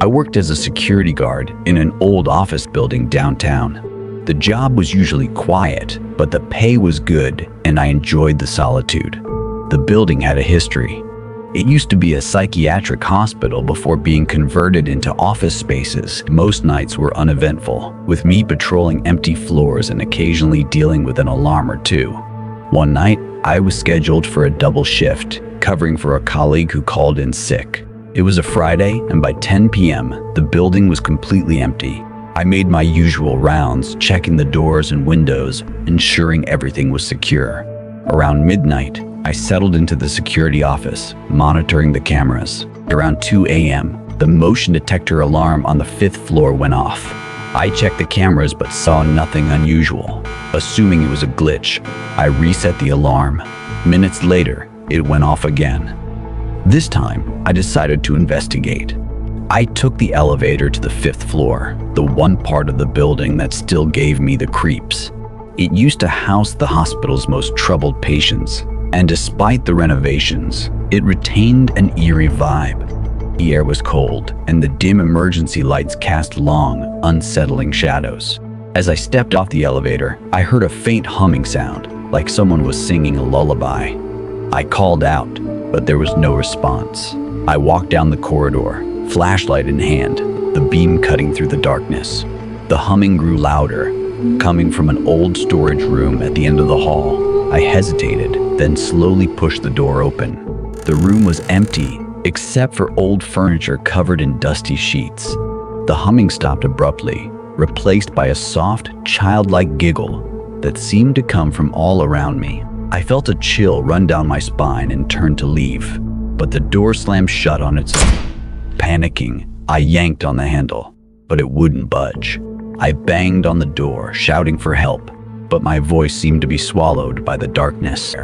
I worked as a security guard in an old office building downtown. The job was usually quiet, but the pay was good and I enjoyed the solitude. The building had a history. It used to be a psychiatric hospital before being converted into office spaces. Most nights were uneventful, with me patrolling empty floors and occasionally dealing with an alarm or two. One night, I was scheduled for a double shift, covering for a colleague who called in sick. It was a Friday, and by 10 p.m., the building was completely empty. I made my usual rounds, checking the doors and windows, ensuring everything was secure. Around midnight, I settled into the security office, monitoring the cameras. Around 2 a.m., the motion detector alarm on the 5th floor went off. I checked the cameras but saw nothing unusual. Assuming it was a glitch, I reset the alarm. Minutes later, it went off again. This time, I decided to investigate. I took the elevator to the 5th floor, the one part of the building that still gave me the creeps. It used to house the hospital's most troubled patients, and despite the renovations, it retained an eerie vibe. The air was cold, and the dim emergency lights cast long, unsettling shadows. As I stepped off the elevator, I heard a faint humming sound, like someone was singing a lullaby. I called out, but there was no response. I walked down the corridor, flashlight in hand, the beam cutting through the darkness. The humming grew louder, coming from an old storage room at the end of the hall. I hesitated, then slowly pushed the door open. The room was empty, except for old furniture covered in dusty sheets. The humming stopped abruptly, replaced by a soft, childlike giggle that seemed to come from all around me. I felt a chill run down my spine and turned to leave, but the door slammed shut on its own. Panicking, I yanked on the handle, but it wouldn't budge. I banged on the door, shouting for help, but my voice seemed to be swallowed by the darkness.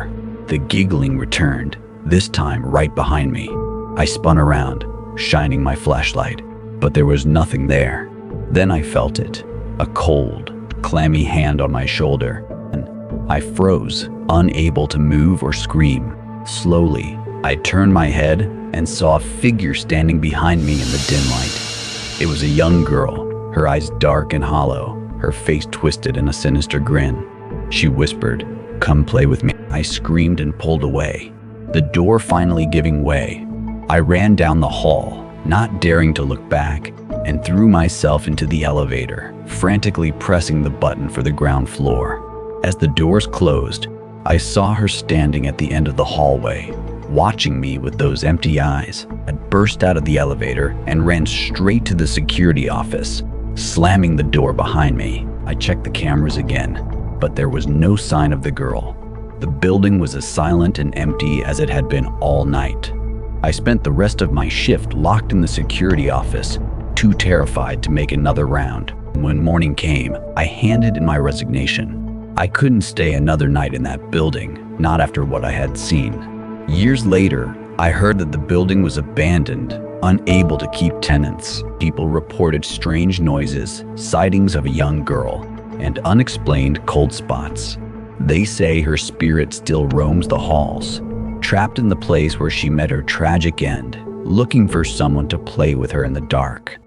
The giggling returned, this time right behind me. I spun around, shining my flashlight, but there was nothing there. Then I felt it, a cold, clammy hand on my shoulder, and I froze, unable to move or scream. Slowly, I turned my head and saw a figure standing behind me in the dim light. It was a young girl, her eyes dark and hollow, her face twisted in a sinister grin. She whispered, "Come play with me." I screamed and pulled away, the door finally giving way. I ran down the hall, not daring to look back, and threw myself into the elevator, frantically pressing the button for the ground floor. As the doors closed, I saw her standing at the end of the hallway, watching me with those empty eyes. I burst out of the elevator and ran straight to the security office, slamming the door behind me. I checked the cameras again, but there was no sign of the girl. The building was as silent and empty as it had been all night. I spent the rest of my shift locked in the security office, too terrified to make another round. When morning came, I handed in my resignation. I couldn't stay another night in that building, not after what I had seen. Years later, I heard that the building was abandoned, unable to keep tenants. People reported strange noises, sightings of a young girl, and unexplained cold spots. They say her spirit still roams the halls, trapped in the place where she met her tragic end, looking for someone to play with her in the dark.